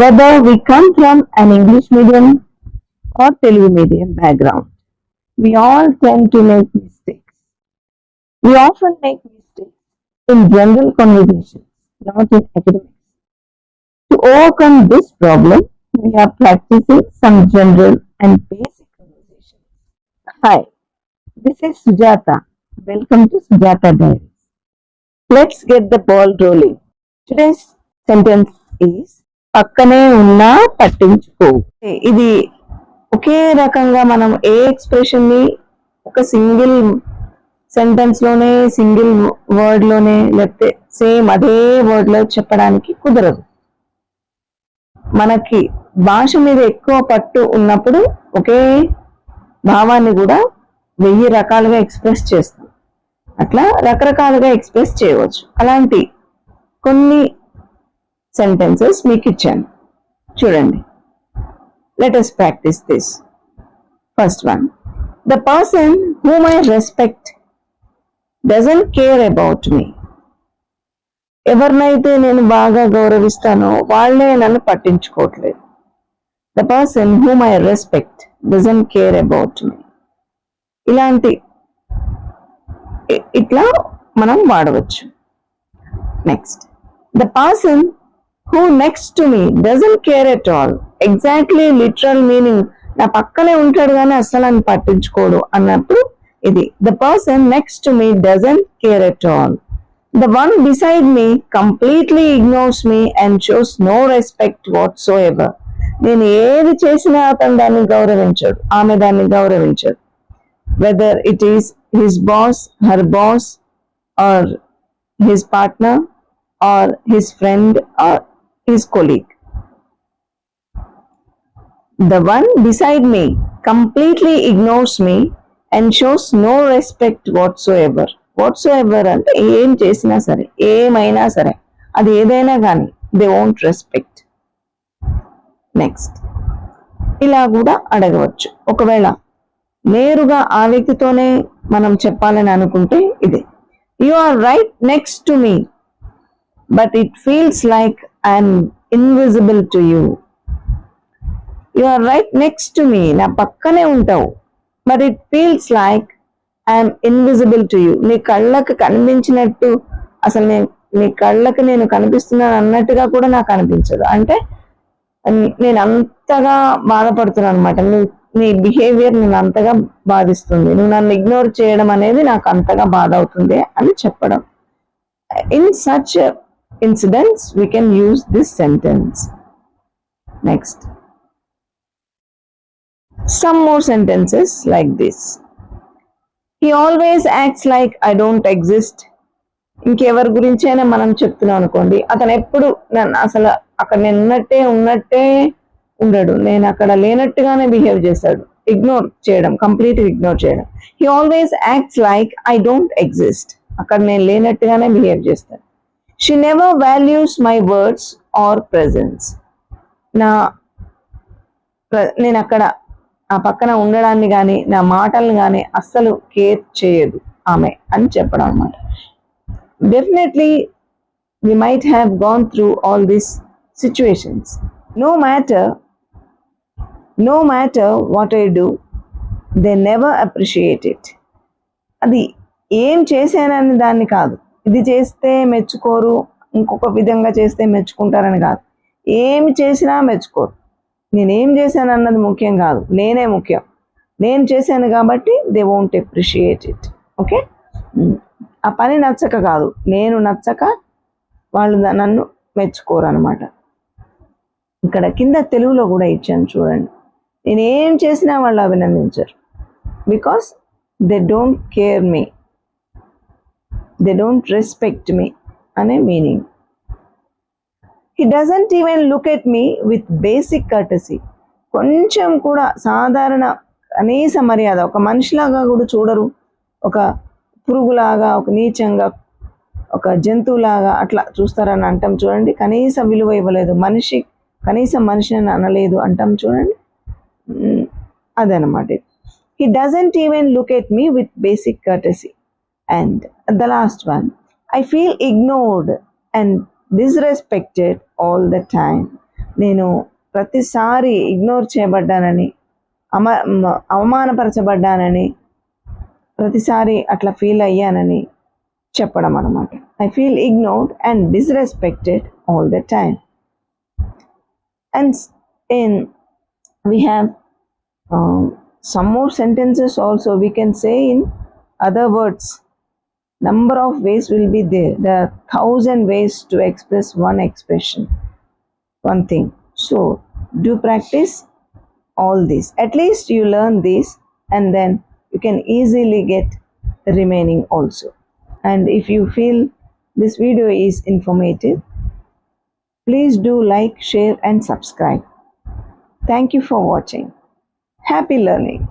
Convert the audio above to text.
Whether we come from an English medium or Telugu medium background, we all tend to make mistakes. We often make mistakes in general conversations, not in academics. To overcome this problem, we are practicing some general and basic conversations. Hi, this is Sujata. Welcome to Sujata Diaries. Let's get the ball rolling. Today's sentence is పక్కనే ఉన్నా పట్టించుకో. ఇది ఒకే రకంగా మనం ఏ expression ని ఒక single sentence లోనే single word లోనే లేకపోతే సేమ్ అదే వర్డ్ లో చెప్పడానికి కుదరదు. మనకి భాష మీద ఎక్కువ పట్టు ఉన్నప్పుడు ఒకే భావాన్ని కూడా 1000 రకాలుగా ఎక్స్ప్రెస్ చేస్తాం. అట్లా రకరకాలుగా ఎక్స్ప్రెస్ చేయవచ్చు. అలాంటి కొన్ని sentences మీకు ఇచ్చాను చూడండి. Let us practice this. First one, the person whom I respect doesn't care about me. ఎవరినైతే నేను బాగా గౌరవిస్తానో వాళ్ళే నన్ను పట్టించుకోవట్లేదు. The person whom I respect doesn't care about me. ఇట్లా మనం వాడవచ్చు. Next, the person who next to me doesn't care at all. Exactly literal meaning నా పక్కనే ఉంటాడు కానీ అసలు అని పట్టించుకోడు అన్నప్పుడు ఇది the person next to me doesn't care at all. The one beside me completely ignores me and shows no respect whatsoever. నేను ఏది చేసినా అతను దాన్ని గౌరవించాడు, ఆమె దాన్ని గౌరవించాడు. Whether it is his boss, her boss, or his partner, or his friend, or his colleague. The one beside me completely ignores me and shows no respect whatsoever. Whatsoever అంటే ఏం చేసినా సరే, ఏమైనా సరే, అది ఏదైనా కానీ they won't respect. నెక్స్ట్, ఇలా కూడా అడగవచ్చు. ఒకవేళ నేరుగా ఆ వ్యక్తితోనే మనం చెప్పాలని అనుకుంటే ఇది, you are right next to me but it feels like I'm invisible to you. You are right next to me, నా పక్కనే ఉంటావు, but it feels like I'm invisible to you. నీ కళ్ళకు కనిపించినట్టు, అసలు నీ కళ్ళకు నేను కనిపిస్తున్నాను అన్నట్టుగా కూడా నాకు అనిపించదు. అంటే నేను అంతగా బాధపడుతున్నాను అనమాట. నీ బిహేవియర్ నేను అంతగా బాధిస్తుంది, నువ్వు నన్ను ఇగ్నోర్ చేయడం అనేది నాకు అంతగా బాధ అవుతుంది అని చెప్పడం. In such incidents we can use this sentence. Next, some more sentences like this. He always acts like I don't exist. ఇంకెవరి గురించైనా మనం చెప్తున్నాం అనుకోండి, అతను ఎప్పుడు నన్ను అసలు అక్కడ నేను ఉన్నట్టే ఉండడు, నేను అక్కడ లేనట్టుగానే బిహేవ్ చేస్తాడు. ఇగ్నోర్ చేయడం, కంప్లీట్గా ఇగ్నోర్ చేయడం. He always acts like I don't exist. అక్కడ నేను లేనట్టుగానే బిహేవ్ చేస్తాడు. She never values my words or presence. నేను అక్కడ ఆ పక్కన ఉండడాన్ని కానీ నా మాటలను కానీ అస్సలు కేర్ చేయదు ఆమె అని చెప్పడం అన్నమాట. Definitely we might have gone through all these situations. No matter what I do, they never appreciate it. అది ఏం చేశానని దాన్ని కాదు, ఇది చేస్తే మెచ్చుకోరు, ఇంకొక విధంగా చేస్తే మెచ్చుకుంటారని కాదు. ఏమి చేసినా మెచ్చుకోరు. నేనేం చేశాను అన్నది ముఖ్యం కాదు, నేనే ముఖ్యం. నేను చేశాను కాబట్టి they won't appreciate it. Okay, ఆ పని నచ్చక కాదు, నేను నచ్చక వాళ్ళు నన్ను మెచ్చుకోరు అనమాట. ఇక్కడ కింద తెలుగులో కూడా ఇచ్చాను చూడండి. నేనేం చేసినా వాళ్ళు అభినందించరు. Because they don't care me, they don't respect me అనే meaning. He doesn't even look at me with basic courtesy. కొంచెం కూడా సాధారణ కనీస మర్యాద, ఒక మనిషిలాగా కూడా చూడరు. ఒక పురుగులాగా, ఒక నీచంగా, ఒక జంతువులాగా అట్లా చూస్తారని అంటాం చూడండి. కనీస విలువ ఇవ్వలేదు, కనీసం మనిషిని అనలేదు అంటాం చూడండి. అదనమాట. He doesn't even look at me with basic courtesy. And the last one, I feel ignored and disrespected all the time. నేను ప్రతిసారి ఇగ్నోర్ చేయబడ్డానని, అవమానపరచబడ్డానని, ప్రతిసారి అట్లా ఫీల్ అయ్యానని చెప్పడం అనమాట. I feel ignored and disrespected all the time. And we have some more sentences also. We can say in other words, number of ways will be there. There are 1,000 ways to express one thing. So do practice all this. At least you learn this, and then you can easily get the remaining also. And if you feel this video is informative, please do like, share and subscribe. Thank you for watching. Happy learning.